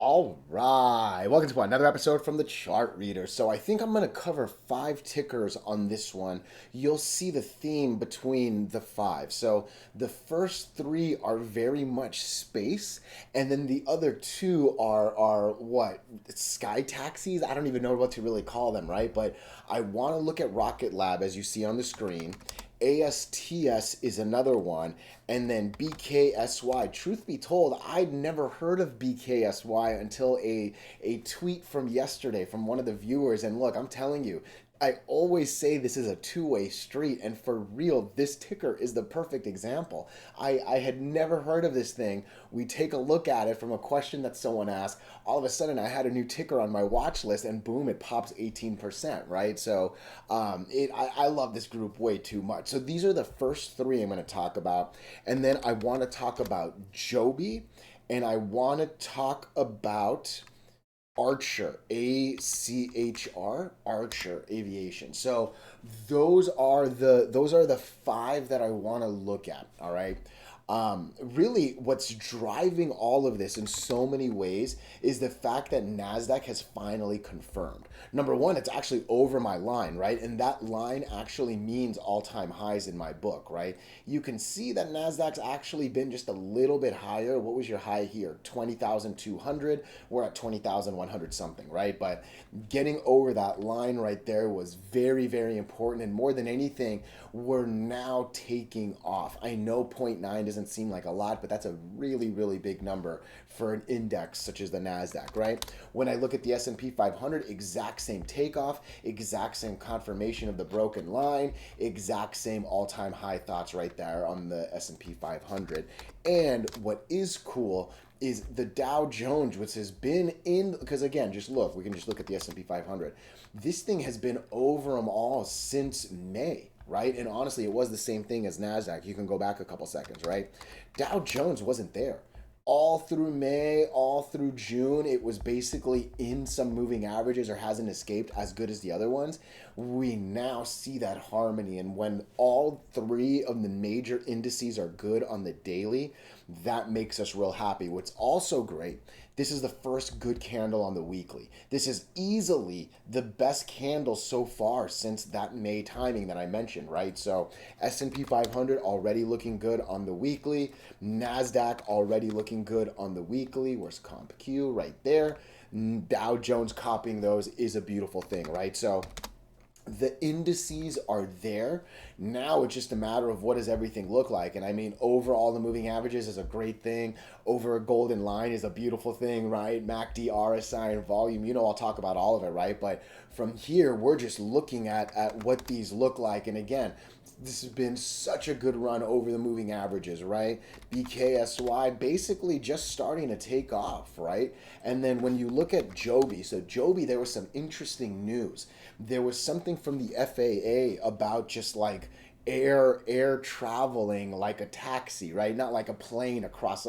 All right, welcome to another episode from the Chart Reader. So I think I'm going to cover 5 tickers on this one. You'll see the theme between the 5. So the first 3 are very much space, and then the other 2 are what? Sky taxis? I don't even know what to really call them, right? But I want to look at Rocket Lab as you see on the screen. ASTS is another one, and then BKSY. Truth be told, I'd never heard of BKSY until a tweet from yesterday from one of the viewers. And look, I'm telling you, I always say this is a two-way street, and for real, this ticker is the perfect example. I had never heard of this thing. We take a look at it from a question that someone asked. All of a sudden, I had a new ticker on my watch list, and boom, it pops 18%, right? So I love this group way too much. So these are the first 3 I'm going to talk about, and then I want to talk about JOBY, and I want to talk about Archer, ACHR, Archer Aviation. So those are the 5 that I want to look at. All right. Really, what's driving all of this in so many ways is the fact that NASDAQ has finally confirmed. Number one, it's actually over my line, right? And that line actually means all-time highs in my book, right? You can see that NASDAQ's actually been just a little bit higher. What was your high here? 20,200. We're at 20,100 something, right? But getting over that line right there was very, very important. And more than anything, we're now taking off. I know zero point 0.9 doesn't seem like a lot, but that's a really, really big number for an index such as the NASDAQ, right? When I look at the S&P 500, exact same takeoff, exact same confirmation of the broken line, exact same all-time high thoughts right there on the S&P 500. And what is cool is the Dow Jones, which has been in, because again, just look, we can just look at the S&P 500. This thing has been over them all since May, right? And honestly, it was the same thing as NASDAQ. You can go back a couple seconds, right? Dow Jones wasn't there. All through May, all through June, it was basically in some moving averages or hasn't escaped as good as the other ones. We now see that harmony. And when all 3 of the major indices are good on the daily, that makes us real happy. What's also great, this is the first good candle on the weekly. This is easily the best candle so far since that May timing that I mentioned, right? So S&P 500 already looking good on the weekly. NASDAQ already looking good on the weekly. Where's CompQ? Right there. Dow Jones copying those is a beautiful thing, right? So the indices are there. Now it's just a matter of what does everything look like. And I mean, over all the moving averages is a great thing. Over a golden line is a beautiful thing, right? MACD, RSI, and volume. I'll talk about all of it, right? But from here, we're just looking at what these look like. And again, this has been such a good run over the moving averages, right? BKSY basically just starting to take off, right? And then when you look at JOBY, so JOBY, there was some interesting news. There was something from the FAA about just like air traveling like a taxi, right? Not like a plane across,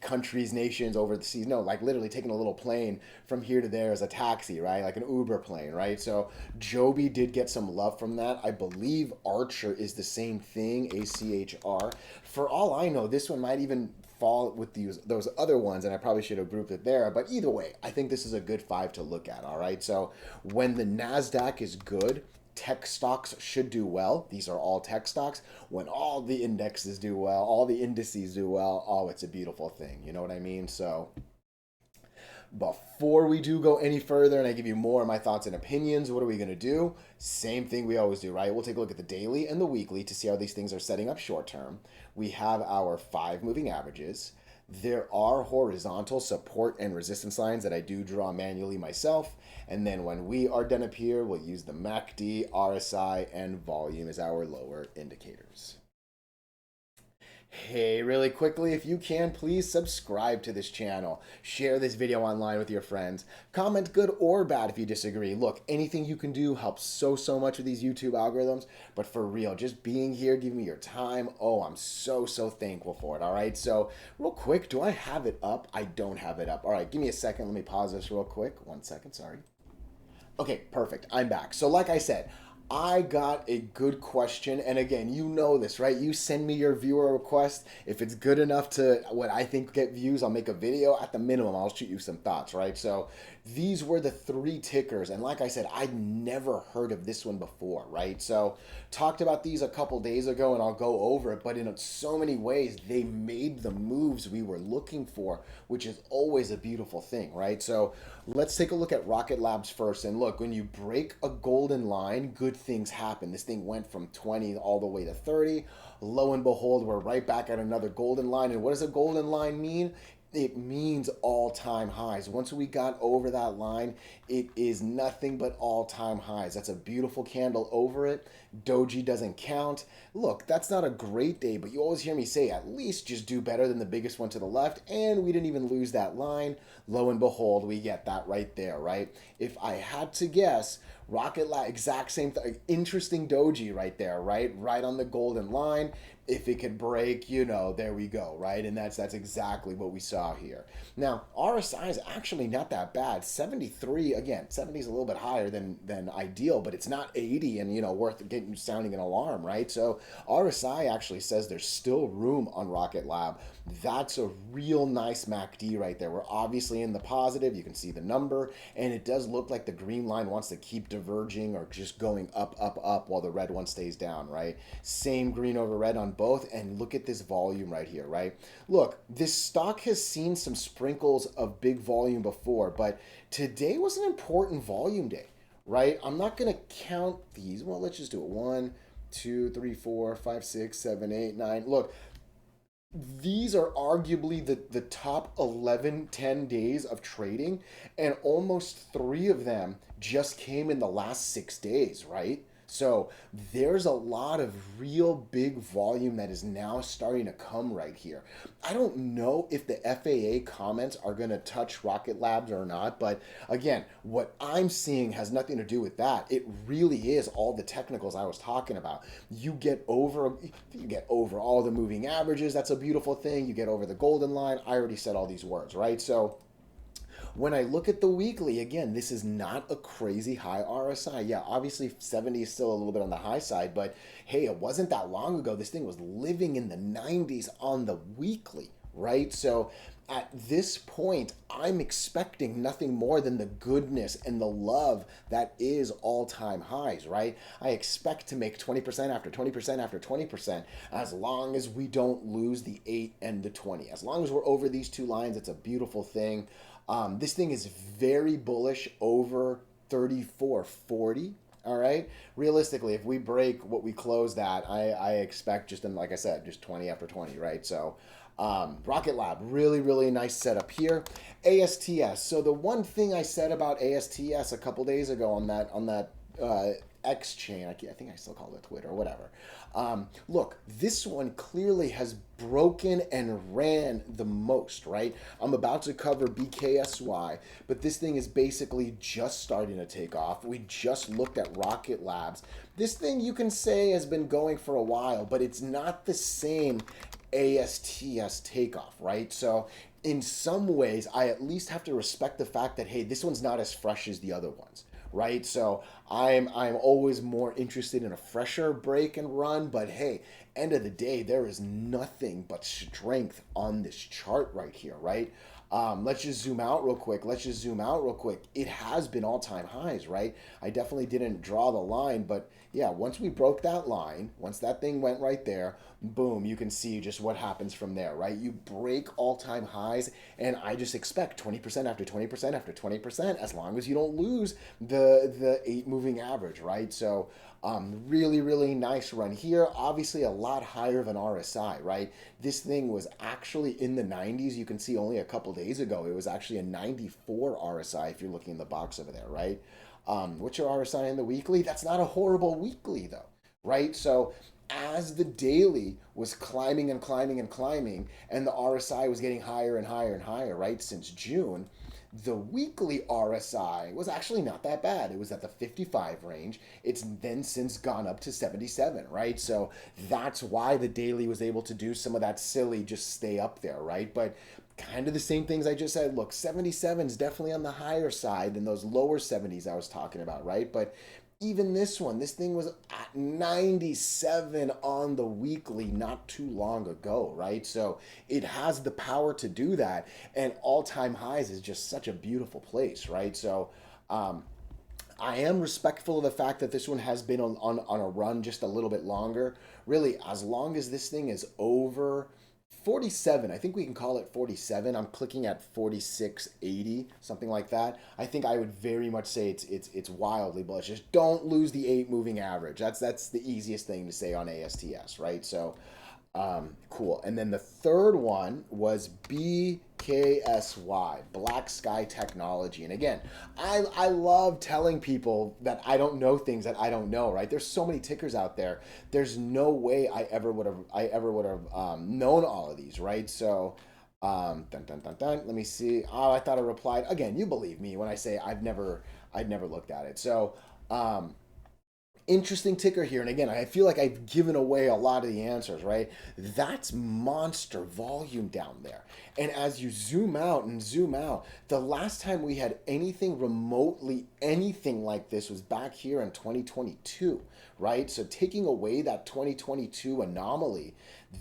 countries, nations, over the seas. No, like literally taking a little plane from here to there as a taxi, right? Like an Uber plane, right? So Joby did get some love from that. I believe Archer is the same thing, ACHR. For all I know, this one might even fall with those other ones, and I probably should have grouped it there. But either way, I think this is a good 5 to look at, all right? So when the NASDAQ is good, tech stocks should do well. These are all tech stocks. When all the indexes do well, all the indices do well, oh, it's a beautiful thing. You know what I mean? So before we do go any further and I give you more of my thoughts and opinions, what are we going to do? Same thing we always do, right? We'll take a look at the daily and the weekly to see how these things are setting up short term. We have our 5 moving averages. There are horizontal support and resistance lines that I do draw manually myself. And then when we are done up here, we'll use the MACD, RSI, and volume as our lower indicators. Hey, really quickly, if you can, please subscribe to this channel. Share this video online with your friends. Comment good or bad if you disagree. Look, anything you can do helps so much with these YouTube algorithms. But for real, just being here, giving me your time, oh, I'm so thankful for it, all right? So real quick, do I have it up? I don't have it up. All right, give me a second. Let me pause this real quick. 1 second, sorry. Okay, perfect. I'm back. So like I said, I got a good question. And again, you know this, right? You send me your viewer request. If it's good enough to what I think get views, I'll make a video. At the minimum, I'll shoot you some thoughts, right? So these were the three tickers. And like I said, I'd never heard of this one before, right? So talked about these a couple days ago and I'll go over it. But in so many ways, they made the moves we were looking for, which is always a beautiful thing, right? So let's take a look at Rocket Labs first. And look, when you break a golden line, good things happen. This thing went from 20 all the way to 30. Lo and behold, we're right back at another golden line. And what does a golden line mean? It means all-time highs. Once we got over that line, it is nothing but all-time highs. That's a beautiful candle over it. Doji doesn't count. Look, that's not a great day, but you always hear me say at least just do better than the biggest one to the left, and we didn't even lose that line. Lo and behold, we get that right there, right? If I had to guess, Rocket Lab, exact same thing. Interesting doji right there, right? Right on the golden line. If it could break, there we go, right? And that's exactly what we saw here. Now, RSI is actually not that bad. 73, again, 70 is a little bit higher than ideal, but it's not 80 and, worth getting sounding an alarm, right? So RSI actually says there's still room on Rocket Lab. That's a real nice MACD right there. We're obviously in the positive. You can see the number, and it does look like the green line wants to keep diverging or just going up, up, up while the red one stays down, right? Same green over red on both, and look at this volume right here, right? Look, this stock has seen some sprinkles of big volume before, but today was an important volume day, right? I'm not going to count these. Well, let's just do it. 1, 2, 3, 4, 5, 6, 7, 8, 9. Look, these are arguably the top 11, 10 days of trading, and almost three of them just came in the last 6 days, right? So there's a lot of real big volume that is now starting to come right here. I don't know if the FAA comments are going to touch Rocket Labs or not, but again, what I'm seeing has nothing to do with that. It really is all the technicals I was talking about. You get over all the moving averages, that's a beautiful thing. You get over the golden line. I already said all these words, right? So when I look at the weekly, again, this is not a crazy high RSI. Yeah, obviously 70 is still a little bit on the high side, but hey, it wasn't that long ago. This thing was living in the 90s on the weekly, right? So at this point, I'm expecting nothing more than the goodness and the love that is all-time highs, right? I expect to make 20% after 20% after 20% as long as we don't lose the 8 and the 20. As long as we're over these two lines, it's a beautiful thing. This thing is very bullish over 34.40. All right. Realistically, if we break what we closed at, I expect just in, like I said, just 20 after 20, right? So Rocket Lab, really, really nice setup here. ASTS. So the one thing I said about ASTS a couple days ago on that X chain, I think I still call it Twitter or whatever. Look, this one clearly has broken and ran the most, right? I'm about to cover BKSY, but this thing is basically just starting to take off. We just looked at Rocket Labs. This thing you can say has been going for a while, but it's not the same ASTS takeoff, right? So in some ways, I at least have to respect the fact that, hey, this one's not as fresh as the other ones, right? So I'm always more interested in a fresher break and run, but hey, end of the day, there is nothing but strength on this chart right here, right? Let's just zoom out real quick. It has been all-time highs, right? I definitely didn't draw the line, but yeah, once we broke that line, once that thing went right there, boom, you can see just what happens from there, right? You break all-time highs, and I just expect 20% after 20% after 20%, as long as you don't lose the 8 moving average, right? So really, really nice run here. Obviously a lot higher than RSI, right? This thing was actually in the 90s. You can see only a couple days ago, it was actually a 94 RSI if you're looking in the box over there, right? What's your RSI in the weekly? That's not a horrible weekly though, right? So as the daily was climbing and climbing and climbing, and the RSI was getting higher and higher and higher, right, since June, the weekly RSI was actually not that bad. It was at the 55 range. It's then since gone up to 77, right? So that's why the daily was able to do some of that silly just stay up there, right? But kind of the same things I just said. Look, 77 is definitely on the higher side than those lower 70s I was talking about, right? But Even this thing was at 97 on the weekly not too long ago, right? So it has the power to do that. And all time highs is just such a beautiful place, right? So um, I am respectful of the fact that this one has been on a run just a little bit longer. Really, as long as this thing is over 47, I think we can call it 47. I'm clicking at 46.80, something like that. I think I would very much say it's wildly bullish. Just don't lose the 8 moving average. That's the easiest thing to say on ASTS, right? So cool. And then the third one was BKSY, Black Sky Technology. And again, I love telling people that I don't know things that I don't know, right? There's so many tickers out there. There's no way I ever would have known all of these, right? So dun, dun, dun, dun. Let me see. Oh, I thought I replied. Again, you believe me when I say I'd never looked at it. So interesting ticker here. And again, I feel like I've given away a lot of the answers, right? That's monster volume down there. And as you zoom out and zoom out, the last time we had anything remotely anything like this was back here in 2022, right? So taking away that 2022 anomaly,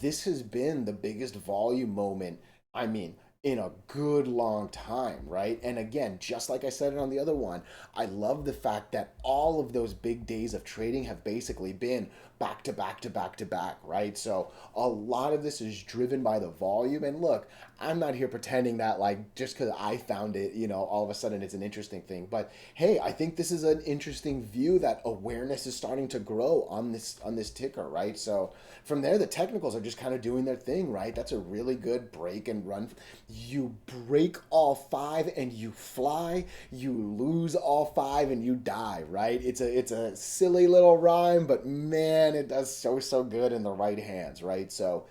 this has been the biggest volume moment. I mean, in a good long time, right? And again, just like I said it on the other one, I love the fact that all of those big days of trading have basically been back to back to back to back, right? So a lot of this is driven by the volume. And look, I'm not here pretending that like just because I found it, all of a sudden it's an interesting thing. But hey, I think this is an interesting view that awareness is starting to grow on this ticker, right? So from there, the technicals are just kind of doing their thing, right? That's a really good break and run. You break all 5 and you fly. You lose all 5 and you die, right? It's a silly little rhyme, but man, it does so good in the right hands, right? So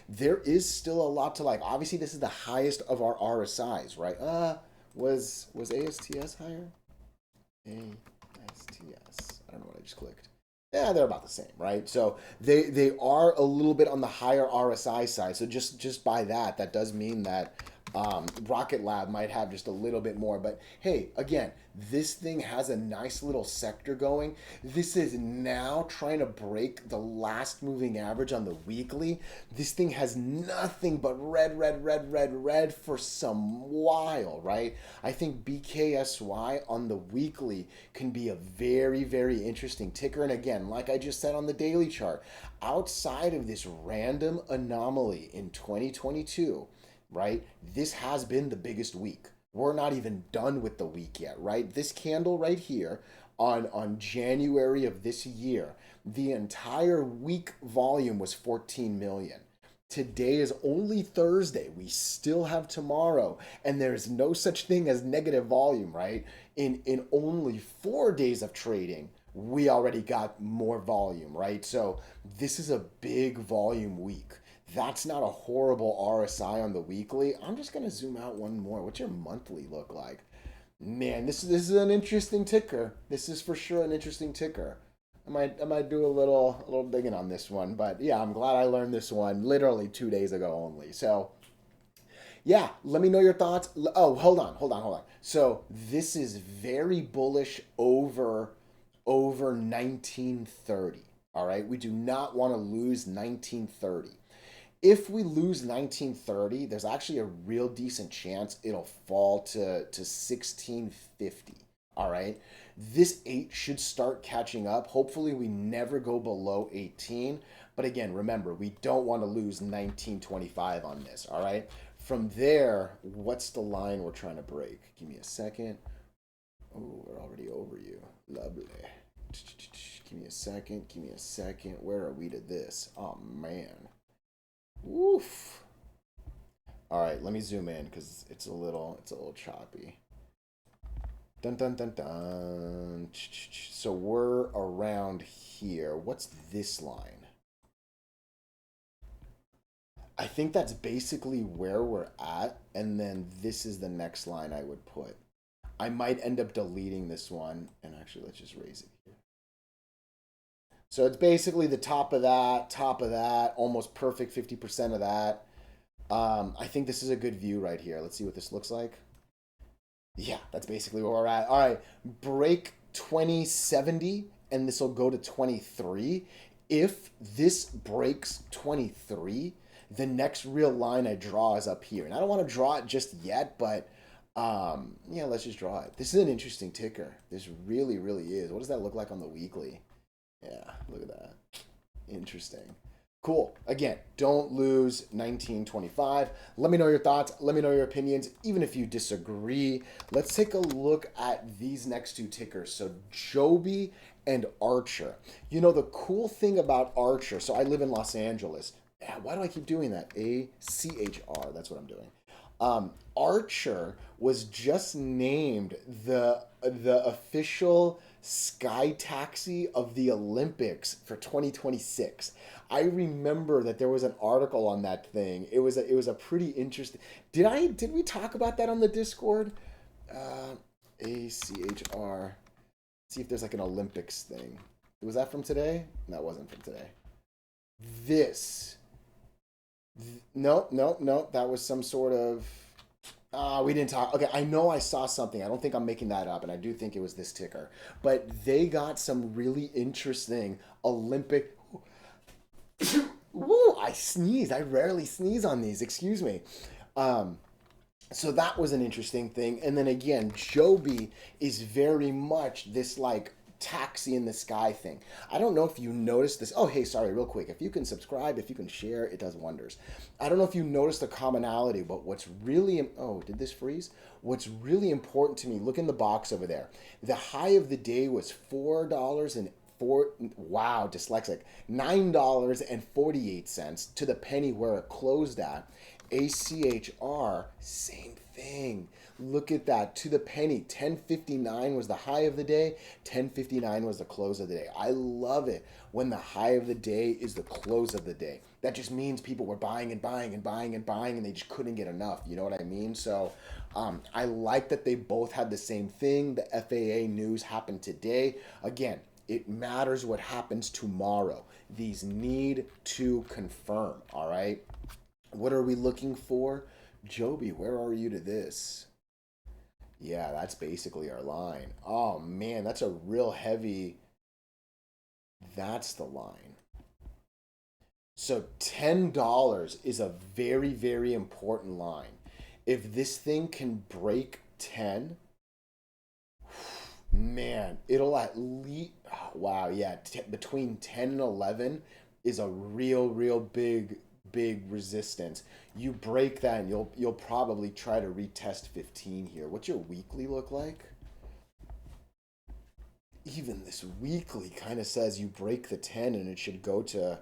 there is still a lot to like. Obviously, this is the highest of our RSIs, right? Was ASTS higher? ASTS. I don't know what I just clicked. Yeah, they're about the same, right? So they are a little bit on the higher RSI side. So just by that does mean that Rocket Lab might have just a little bit more. But hey, again, this thing has a nice little sector going. This is now trying to break the last moving average on the weekly. This thing has nothing but red, red, red, red, red for some while, right? I think BKSY on the weekly can be a very, very interesting ticker. And again, like I just said on the daily chart, outside of this random anomaly in 2022, right? This has been the biggest week. We're not even done with the week yet, right? This candle right here on January of this year, the entire week volume was 14 million. Today is only Thursday. We still have tomorrow, and there's no such thing as negative volume, right? In only 4 days of trading, we already got more volume, right? So this is a big volume week. That's not a horrible RSI on the weekly. I'm just gonna zoom out one more. What's your monthly look like? Man, this is an interesting ticker. This is for sure an interesting ticker. I might do a little digging on this one, but yeah, I'm glad I learned this one literally 2 days ago only. So yeah, let me know your thoughts. Oh, hold on. So this is very bullish over 1930. All right, we do not want to lose 1930. If we lose 1930, there's actually a real decent chance it'll fall to 1650. All right. This 8 should start catching up. Hopefully, we never go below 18. But again, remember, we don't want to lose 1925 on this. All right. From there, what's the line we're trying to break? Give me a second. Oh, we're already over you. Lovely. Give me a second. Give me a second. Where are we to this? Oh, man. Woof. All right, let me zoom in because it's a little choppy. Dun dun dun dun. So we're around here. What's this line? I think that's basically where we're at, and then this is the next line I would put. I might end up deleting this one, and actually, let's just raise it here. So it's basically the top of that, almost perfect 50% of that. I think this is a good view right here. Let's see what this looks like. Yeah, that's basically where we're at. All right, break 2070, and this will go to 23. If this breaks 23, the next real line I draw is up here. And I don't want to draw it just yet, but yeah, let's just draw it. This is an interesting ticker. This really, really is. What does that look like on the weekly? Yeah, look at that. Interesting. Cool. Again, don't lose 1925. Let me know your thoughts. Let me know your opinions, even if you disagree. Let's take a look at these next two tickers. So JOBY and ACHR. You know, the cool thing about ACHR, so I live in Los Angeles. Yeah, why do I keep doing that? ACHR, that's what I'm doing. ACHR was just named the official sky taxi of the Olympics for 2026. I remember that there was an article on that thing. It was a pretty interesting. Did we talk about that on the Discord? ACHR. See if there's like an Olympics thing. Was that from today? That wasn't from today. This. No. That was some sort of. We didn't talk. Okay, I know I saw something. I don't think I'm making that up, and I do think it was this ticker. But they got some really interesting Olympic. Woo! I sneezed. I rarely sneeze on these. Excuse me. So that was an interesting thing. And then again, JOBY is very much this like taxi in the sky thing. I don't know if you noticed this. Oh, hey, sorry, real quick. If you can subscribe, if you can share, it does wonders. I don't know if you noticed the commonality, but what's really, oh, did this freeze? What's really important to me, look in the box over there. The high of the day was wow, dyslexic, $9.48 to the penny where it closed at. ACHR, same thing. Look at that, to the penny. 10.59 was the high of the day. 10.59 was the close of the day. I love it when the high of the day is the close of the day. That just means people were buying and buying and buying and buying, and they just couldn't get enough. You know what I mean? So I like that they both had the same thing. The FAA news happened today. Again, it matters what happens tomorrow. These need to confirm, all right? What are we looking for? JOBY, where are you to this? Yeah, that's basically our line. Oh, man, that's a real heavy... That's the line. So $10 is a very, very important line. If this thing can break 10... Man, it'll at least, wow, yeah, between 10 and 11 is a real big resistance. You break that and you'll probably try to retest 15 here. What's your weekly look like? Even this weekly kind of says you break the 10 and it should go to,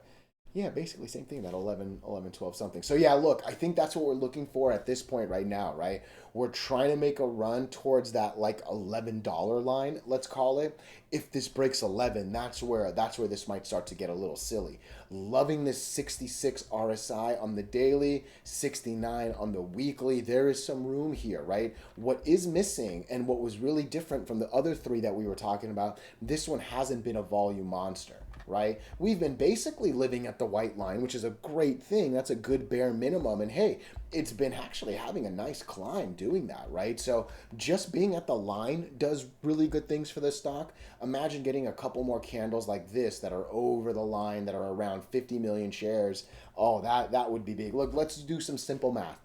yeah, basically same thing, that 11, 12 something. So yeah, look, I think that's what we're looking for at this point right now, right? We're trying to make a run towards that like $11 line, let's call it. If this breaks 11, that's where this might start to get a little silly. Loving this 66 RSI on the daily, 69 on the weekly. There is some room here, right? What is missing and what was really different from the other three that we were talking about, this one hasn't been a volume monster. Right? We've been basically living at the white line, which is a great thing. That's a good bare minimum. And hey, it's been actually having a nice climb doing that, right? So just being at the line does really good things for the stock. Imagine getting a couple more candles like this that are over the line, that are around 50 million shares. Oh, that would be big. Look, let's do some simple math.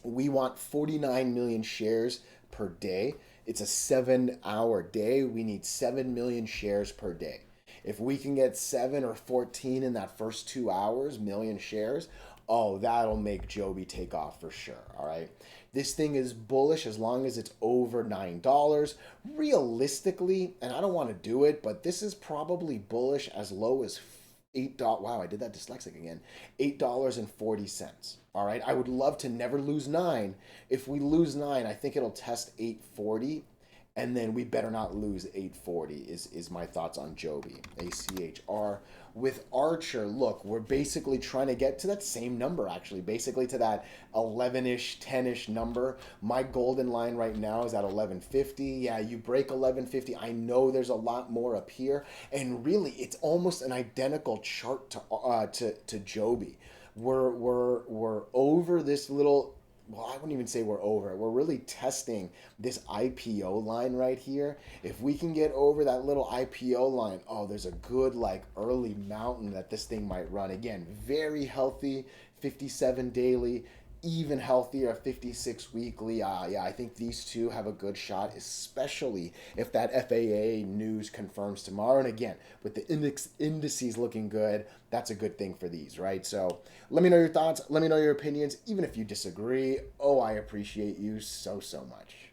We want 49 million shares per day. It's a 7-hour day. We need 7 million shares per day. If we can get 7 or 14 in that first 2 hours, million shares, oh, that'll make JOBY take off for sure, all right? This thing is bullish as long as it's over $9. Realistically, and I don't want to do it, but this is probably bullish as low as $8. Wow, I did that dyslexic again. $8.40. All right, I would love to never lose 9. If we lose 9, I think it'll test $8.40. And then we better not lose 840 is my thoughts on JOBY, ACHR. With ACHR, look, we're basically trying to get to that same number, actually, basically to that 11-ish, 10-ish number. My golden line right now is at 1150. Yeah, you break 1150. I know there's a lot more up here. And really, it's almost an identical chart to JOBY. We're over this little well, I wouldn't even say we're over it. We're really testing this IPO line right here. If we can get over that little IPO line, oh, there's a good like early mountain that this thing might run. Again, very healthy, 57 daily, even healthier 56 weekly. Yeah, I think these two have a good shot, especially if that FAA news confirms tomorrow. And again, with the indices looking good, that's a good thing for these, right? So let me know your thoughts. Let me know your opinions, even if you disagree. Oh, I appreciate you so, so much.